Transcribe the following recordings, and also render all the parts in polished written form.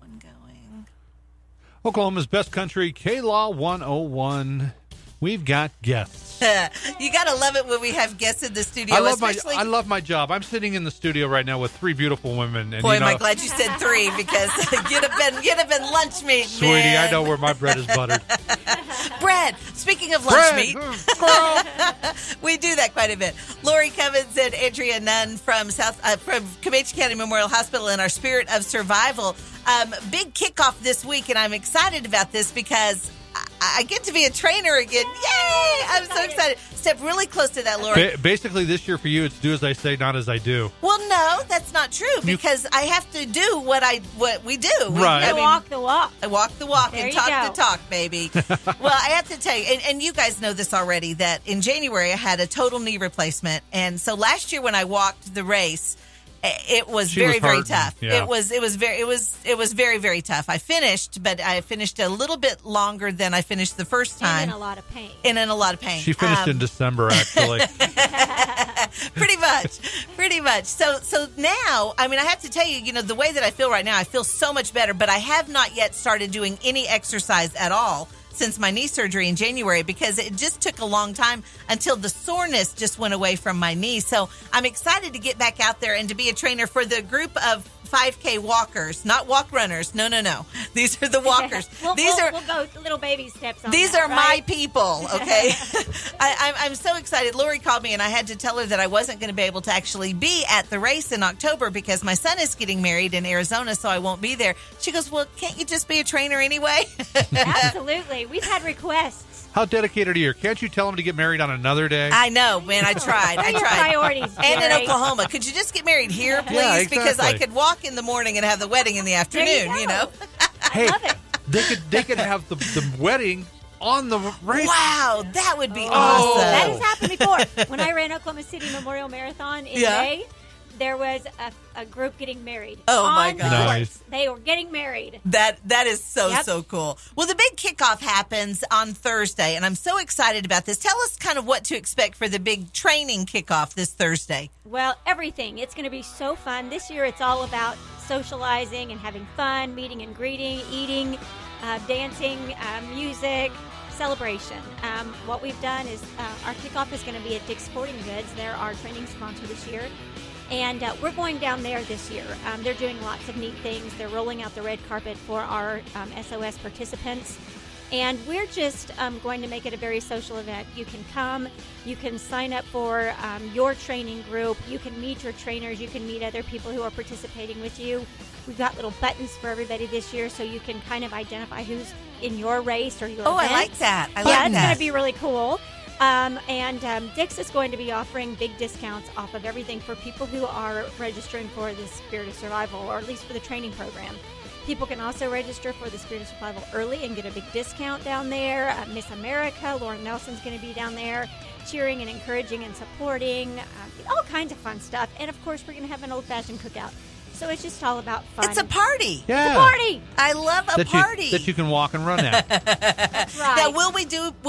one going? Oklahoma's best country, K-Law 101. We've got guests. You got to love it when we have guests in the studio. I love my job. I'm sitting in the studio right now with three beautiful women. And, Boy, am I glad you said three, because you'd have been lunch meat, sweetie, man. I know where my bread is buttered. Bread. Speaking of lunch meat, girl. we do that quite a bit. Lori Cummins and Andrea Nunn from Comanche County Memorial Hospital in our Spirit of Survival. Big kickoff this week, and I'm excited about this because I get to be a trainer again. Yay! I'm so excited. Step really close to that, Lori. Basically, this year for you, it's do as I say, not as I do. Well, no, that's not true, because I have to do what we do. Right. Walk the walk. I walk the walk there and talk the talk, baby. Well, I have to tell you, and you guys know this already, that in January I had a total knee replacement. And so last year when I walked the race, it was very tough. Yeah. It was very, very tough. I finished a little bit longer than I finished the first time. And in a lot of pain. She finished in December, actually. Pretty much. So now, I mean, I have to tell you, the way that I feel right now, I feel so much better, but I have not yet started doing any exercise at all since my knee surgery in January, because it just took a long time until the soreness just went away from my knee. So I'm excited to get back out there and to be a trainer for the group of 5K walkers, not walk runners. No. These are the walkers. We'll go little baby steps on These that, are right? my people, okay? I'm so excited. Lori called me, and I had to tell her that I wasn't going to be able to actually be at the race in October because my son is getting married in Arizona, so I won't be there. She goes, well, can't you just be a trainer anyway? Absolutely. We've had requests. How dedicated are you? Can't you tell him to get married on another day? I know, man. I tried. What are your priorities, And in Jerry? Oklahoma. Could you just get married here, please? Yeah, exactly. Because I could walk in the morning and have the wedding in the afternoon, There you go. Hey, I love it. they could have the wedding on the race. Wow, that would be That awesome. has happened before. When I ran Oklahoma City Memorial Marathon in May, there was a group getting married. Oh, my on God. the Nice. course. They were getting married. That is so Yep. cool. Well, the big kickoff happens on Thursday, and I'm so excited about this. Tell us kind of what to expect for the big training kickoff this Thursday. Well, everything. It's going to be so fun. This year it's all about socializing and having fun, meeting and greeting, eating, dancing, music, celebration. What we've done is our kickoff is going to be at Dick's Sporting Goods. They're our training sponsor this year. And we're going down there this year. They're doing lots of neat things. They're rolling out the red carpet for our SOS participants. And we're just going to make it a very social event. You can come. You can sign up for your training group. You can meet your trainers. You can meet other people who are participating with you. We've got little buttons for everybody this year so you can kind of identify who's in your race or your event. I like that. I like Yeah, it's that. going to be really cool. Dick's is going to be offering big discounts off of everything for people who are registering for the Spirit of Survival, or at least for the training program. People can also register for the Spirit of Survival early and get a big discount down there. Miss America, Lauren Nelson's going to be down there cheering and encouraging and supporting, all kinds of fun stuff. And, of course, we're going to have an old-fashioned cookout. So it's just all about fun. It's a party. Yeah. It's a party. I love a party. That you can walk and run at. That's right. Now, will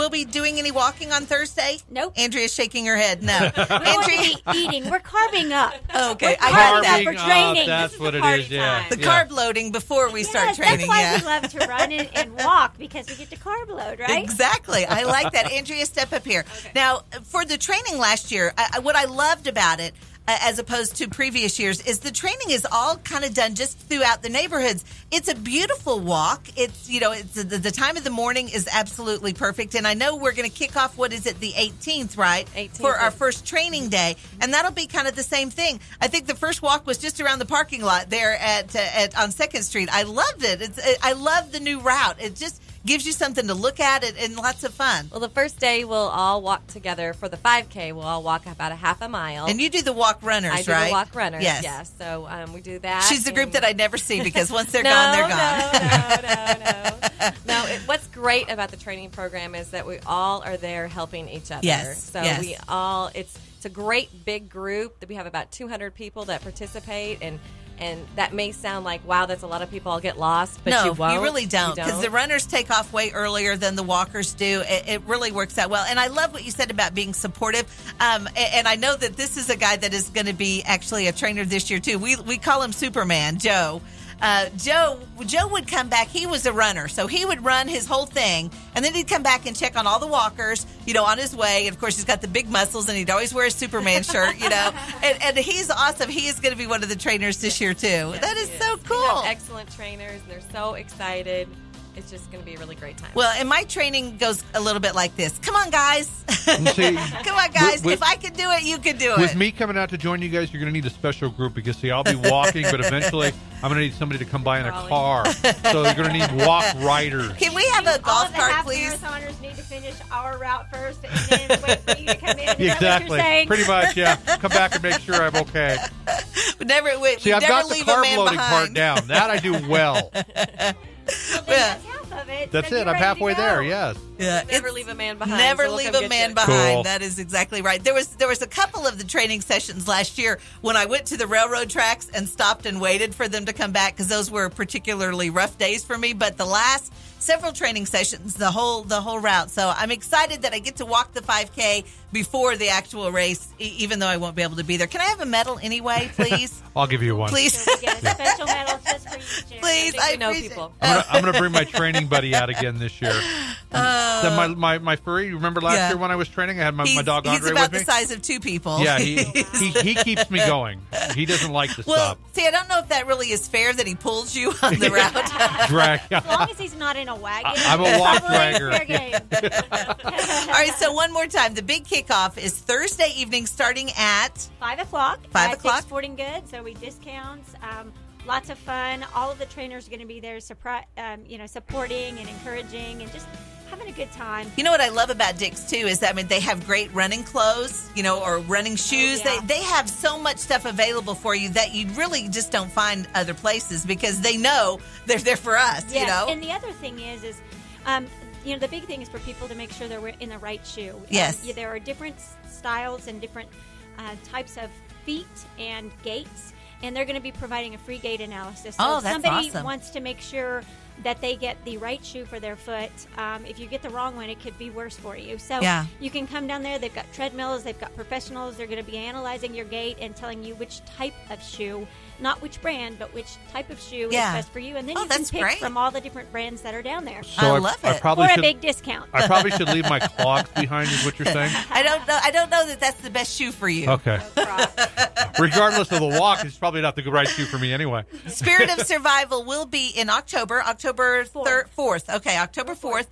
we doing any walking on Thursday? Nope. Andrea's shaking her head. No. We're going to be eating. We're carving up. Okay, We're I got that. carving up for training. That's This what is it party is, yeah. time. The carb loading before we start training. That's why Yeah. we love to run and walk, because we get to carb load, right? Exactly. I like that. Andrea, step up here. Okay. Now, for the training last year, what I loved about it, as opposed to previous years, is the training is all kind of done just throughout the neighborhoods. It's a beautiful walk. It's, it's the time of the morning is absolutely perfect. And I know we're going to kick off, the 18th, right? 18th. For our first training day. And that'll be kind of the same thing. I think the first walk was just around the parking lot there on 2nd Street. I loved it. I love the new route. It just gives you something to look at and lots of fun. Well, the first day we'll all walk together. For the 5K, we'll all walk about a half a mile. And you do the walk runners, I do right? the walk runners, yes. So we do that. She's the group that I never see because once they're No, gone, they're gone. No. What's great about the training program is that we all are there helping each other. Yes. So yes. we all, it's a great big group. That we have about 200 people that participate, and that may sound like, wow, that's a lot of people. I'll get lost, but you won't. You really don't, because the runners take off way earlier than the walkers do. It really works out well. And I love what you said about being supportive. And I know that this is a guy that is going to be actually a trainer this year, too. We call him Superman, Joe. Joe would come back. He was a runner, so he would run his whole thing, and then he'd come back and check on all the walkers, on his way. And of course, he's got the big muscles, and he'd always wear a Superman shirt, and he's awesome. He is going to be one of the trainers this year too. Yes, that is so We cool. have excellent trainers. They're so excited. It's just going to be a really great time. Well, and my training goes a little bit like this. Come on, guys. See, Come on, guys. If I can do it, you can do it. with me coming out to join you guys, you're going to need a special group because, see, I'll be walking, but eventually I'm going to need somebody to come by in a car. So you're going to need walk riders. Can we have a All golf of the cart, half please? marathoners need to finish our route first and then wait for you to come in. Is that what you're Exactly. saying? Pretty much, yeah. Come back and make sure I'm okay. We See, I've never got the leave a carb man loading behind. part down. That I do well. Well, then that's half of it. That's So it. you're I'm ready to halfway go. there, yes. Yeah, Never it's- leave a man behind. Never so we'll leave come a get man you. behind. Cool. That is exactly right. There was a couple of the training sessions last year when I went to the railroad tracks and stopped and waited for them to come back because those were particularly rough days for me. But the last several training sessions, the whole route. So I'm excited that I get to walk the 5K before the actual race, even though I won't be able to be there. Can I have a medal anyway, please? I'll give you one. Please. So we get a special medal just for you, Sharon. Please, I think we know appreciate- people. I'm gonna bring my training buddy out again this year. Then my furry. You remember last Yeah. year when I was training, I had my dog He's Andre about with the me. size of two people. Yeah, he keeps me going. He doesn't like to Well, stop. see, I don't know if that really is fair that he pulls you on the route. Drag. As long as he's not in a wagon. I'm a walk probably dragger. fair game. All right, so one more time. The big kickoff is Thursday evening starting at 5 o'clock. 5 at o'clock? Dick's Sporting Goods. So we discounts. Lots of fun. All of the trainers are going to be there, supporting and encouraging and just having a good time. You know what I love about Dick's too is that they have great running clothes, or running shoes. yeah. They have so much stuff available for you that you really just don't find other places because they know they're there for us. Yes. And the other thing is the big thing is for people to make sure they're in the right shoe. Yes. There are different styles and different types of feet and gaits, and they're going to be providing a free gait analysis. So Oh, if that's somebody awesome. wants to make sure that they get the right shoe for their foot, if you get the wrong one, it could be worse for you. So Yeah. you can come down there. They've got treadmills. They've got professionals. They're going to be analyzing your gait and telling you which type of shoe, not which brand, but which type of shoe Yeah. is best for you. And then Oh, you can that's pick great. from all the different brands that are down there. So I love it. probably Or a should, big discount. I probably should leave my clogs behind. Is what you're saying? I don't know that that's the best shoe for you. Okay. Regardless of the walk, it's probably not the right shoe for me anyway. Spirit of Survival will be in October 4th. Okay, October 4th.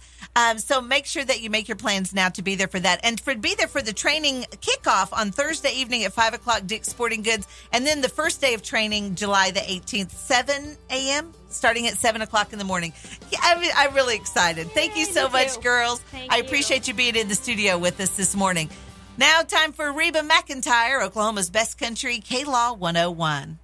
So make sure that you make your plans now to be there for that. And be there for the training kickoff on Thursday evening at 5 o'clock, Dick's Sporting Goods. And then the first day of training, July the 18th, 7 a.m., starting at 7 o'clock in the morning. Yeah, I'm really excited. Thank you Yay, so me much, too. girls. Thank I you. appreciate you being in the studio with us this morning. Now time for Reba McEntire, Oklahoma's Best Country, K-Law 101.